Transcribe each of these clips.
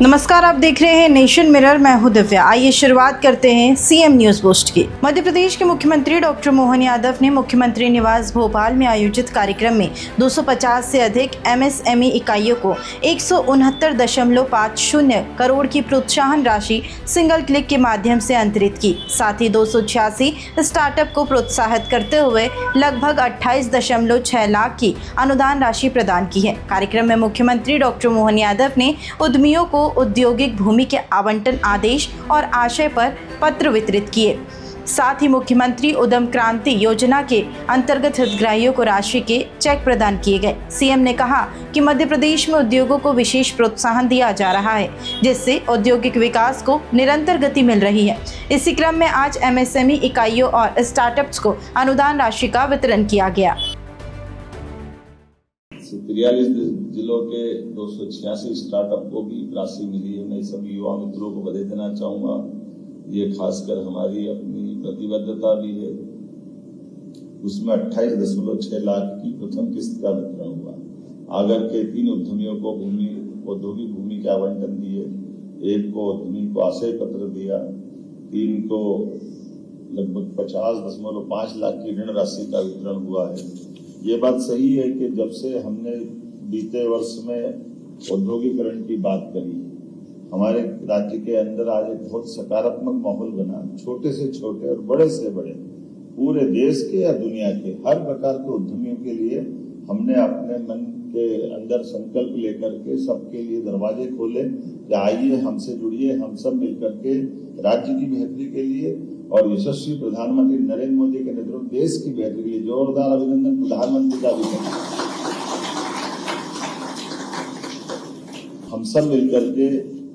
नमस्कार, आप देख रहे हैं नेशन मिरर। मैं हूं दिव्या। आइए शुरुआत करते हैं सीएम न्यूज पोस्ट की। मध्य प्रदेश के मुख्यमंत्री डॉक्टर मोहन यादव ने मुख्यमंत्री निवास भोपाल में आयोजित कार्यक्रम में 250 से अधिक एमएसएमई इकाइयों को 169.50 करोड़ की प्रोत्साहन राशि सिंगल क्लिक के माध्यम से अंतरित की। साथ ही 286 स्टार्टअप को प्रोत्साहित करते हुए लगभग 28.6 लाख की अनुदान राशि प्रदान की है। कार्यक्रम में मुख्यमंत्री डॉक्टर मोहन यादव ने उद्यमियों को औद्योगिक भूमि के आवंटन आदेश और आशय पर पत्र वितरित किए। साथ ही मुख्यमंत्री उद्यम क्रांति योजना के अंतर्गत हितग्राहियों को राशि के चेक प्रदान किए गए। सीएम ने कहा कि मध्य प्रदेश में उद्योगों को विशेष प्रोत्साहन दिया जा रहा है, जिससे औद्योगिक विकास को निरंतर गति मिल रही है। इसी क्रम में आज एमएसएमई इकाइयों और स्टार्टअप्स को अनुदान राशि का वितरण किया गया। 43 जिलों के 286 स्टार्टअप को भी राशि मिली है। मैं सभी युवा मित्रों को बधाई देना चाहूंगा। ये खासकर हमारी अपनी प्रतिबद्धता भी है। उसमें 28.6 लाख की प्रथम किस्त का वितरण हुआ। आगर के 3 उद्यमियों को औद्योगिक भूमि के आवंटन दिए, 1 को उद्यमी को आशय पत्र दिया, 3 को लगभग 50.5 लाख की ऋण राशि का वितरण हुआ है। ये बात सही है कि जब से हमने बीते वर्ष में औद्योगिकरण की बात करी, हमारे राज्य के अंदर आज एक बहुत सकारात्मक माहौल बना। छोटे से छोटे और बड़े से बड़े पूरे देश के या दुनिया के हर प्रकार के उद्यमियों के लिए हमने अपने मन के अंदर संकल्प लेकर के सबके लिए दरवाजे खोले कि आइए हमसे जुड़िए, हम सब मिलकर के राज्य की बेहतरी के लिए और यशस्वी प्रधानमंत्री नरेंद्र मोदी के नेतृत्व देश की बेहतरी के लिए जोरदार अभिनंदन प्रधानमंत्री का भी करें। हम सब मिलकर के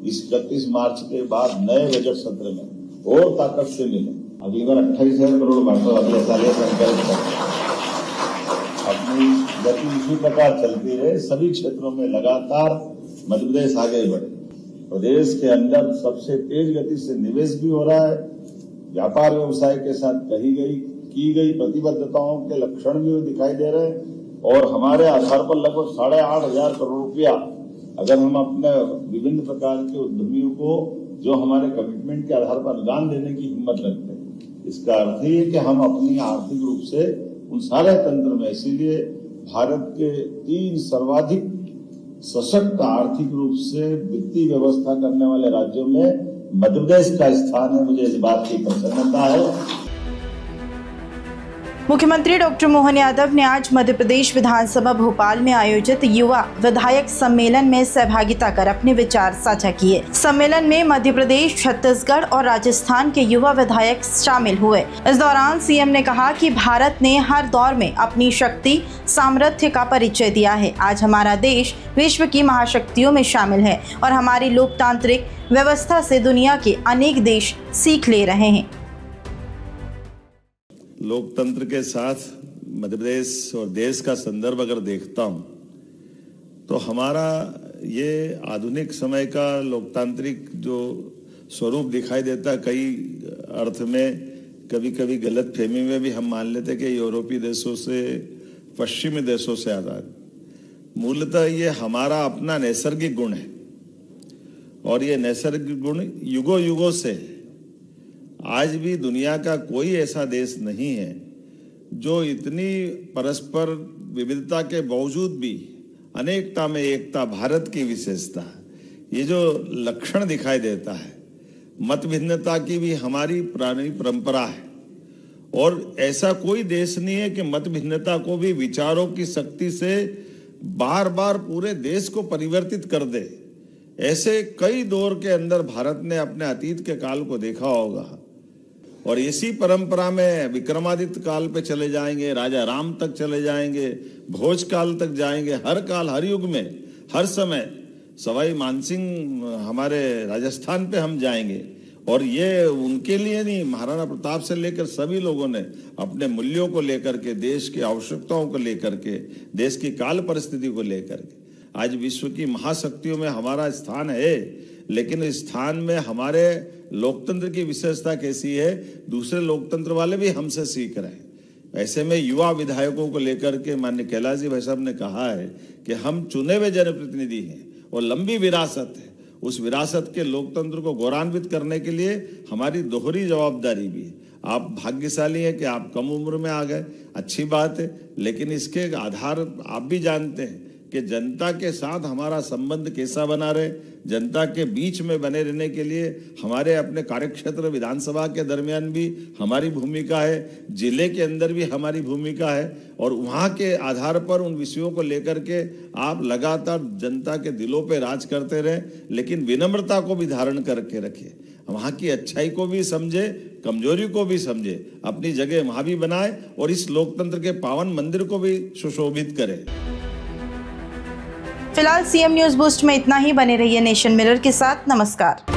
इस 31 मार्च के बाद नए बजट सत्र में और ताकत से मिले। अगली बार 28,000 करोड़ बांटो, अगले साल संकल्प करें। अपनी गति इसी प्रकार चलती रहे, सभी क्षेत्रों में लगातार मध्य प्रदेश आगे बढ़े। प्रदेश के अंदर सबसे तेज गति से निवेश भी हो रहा है। व्यापार व्यवसाय के साथ की गई प्रतिबद्धताओं के लक्षण भी दिखाई दे रहे हैं और हमारे आधार पर लगभग 8,500 करोड़ रुपया अगर हम अपने विभिन्न प्रकार के उद्यमियों को जो हमारे कमिटमेंट के आधार पर अनुदान देने की हिम्मत रखते हैं, इसका अर्थ ही है कि हम अपनी आर्थिक रूप से उन सारे तंत्र में, इसीलिए भारत के 3 सर्वाधिक सशक्त आर्थिक रूप से वित्तीय व्यवस्था करने वाले राज्यों में मध्य प्रदेश का स्थान है। मुझे इस बात की प्रसन्नता है। मुख्यमंत्री डॉक्टर मोहन यादव ने आज मध्य प्रदेश विधानसभा भोपाल में आयोजित युवा विधायक सम्मेलन में सहभागिता कर अपने विचार साझा किए। सम्मेलन में मध्य प्रदेश, छत्तीसगढ़ और राजस्थान के युवा विधायक शामिल हुए। इस दौरान सीएम ने कहा कि भारत ने हर दौर में अपनी शक्ति सामर्थ्य का परिचय दिया है। आज हमारा देश विश्व की महाशक्तियों में शामिल है और हमारी लोकतांत्रिक व्यवस्था से दुनिया के अनेक देश सीख ले रहे हैं। लोकतंत्र के साथ मध्य प्रदेश और देश का संदर्भ अगर देखता हूं तो हमारा ये आधुनिक समय का लोकतांत्रिक जो स्वरूप दिखाई देता है, कई अर्थ में कभी कभी गलत फहमी में भी हम मान लेते कि यूरोपीय देशों से, पश्चिमी देशों से आजाद। मूलतः ये हमारा अपना नैसर्गिक गुण है और ये नैसर्गिक गुण युगों युगों से आज भी दुनिया का कोई ऐसा देश नहीं है जो इतनी परस्पर विविधता के बावजूद भी अनेकता में एकता, भारत की विशेषता, ये जो लक्षण दिखाई देता है, मत भिन्नता की भी हमारी पुरानी परंपरा है और ऐसा कोई देश नहीं है कि मत भिन्नता को भी विचारों की शक्ति से बार बार पूरे देश को परिवर्तित कर दे। ऐसे कई दौर के अंदर भारत ने अपने अतीत के काल को देखा होगा और इसी परंपरा में विक्रमादित्य काल पे चले जाएंगे, राजा राम तक चले जाएंगे, भोज काल तक जाएंगे। हर काल, हर युग में, हर समय सवाई मानसिंह हमारे राजस्थान पे हम जाएंगे और ये उनके लिए नहीं, महाराणा प्रताप से लेकर सभी लोगों ने अपने मूल्यों को लेकर के, देश की आवश्यकताओं को लेकर के, देश की काल परिस्थिति को लेकर के आज विश्व की महाशक्तियों में हमारा स्थान है। लेकिन इस स्थान में हमारे लोकतंत्र की विशेषता कैसी है, दूसरे लोकतंत्र वाले भी हमसे सीख रहे हैं। ऐसे में युवा विधायकों को लेकर के माननीय कैलाश जी भाई साहब ने कहा है कि हम चुने हुए जनप्रतिनिधि हैं और लंबी विरासत है, उस विरासत के लोकतंत्र को गौरवान्वित करने के लिए हमारी दोहरी जवाबदारी भी है। आप भाग्यशाली हैं कि आप कम उम्र में आ गए, अच्छी बात है, लेकिन इसके आधार आप भी जानते हैं कि जनता के साथ हमारा संबंध कैसा बना रहे। जनता के बीच में बने रहने के लिए हमारे अपने कार्यक्षेत्र विधानसभा के दरमियान भी हमारी भूमिका है, जिले के अंदर भी हमारी भूमिका है, और वहाँ के आधार पर उन विषयों को लेकर के आप लगातार जनता के दिलों पे राज करते रहें, लेकिन विनम्रता को भी धारण करके रखें। वहाँ की अच्छाई को भी समझे, कमजोरी को भी समझे, अपनी जगह वहाँ भी बनाए और इस लोकतंत्र के पावन मंदिर को भी सुशोभित करें। फिलहाल सीएम न्यूज बूस्ट में इतना ही। बने रहिए नेशन मिरर के साथ। नमस्कार।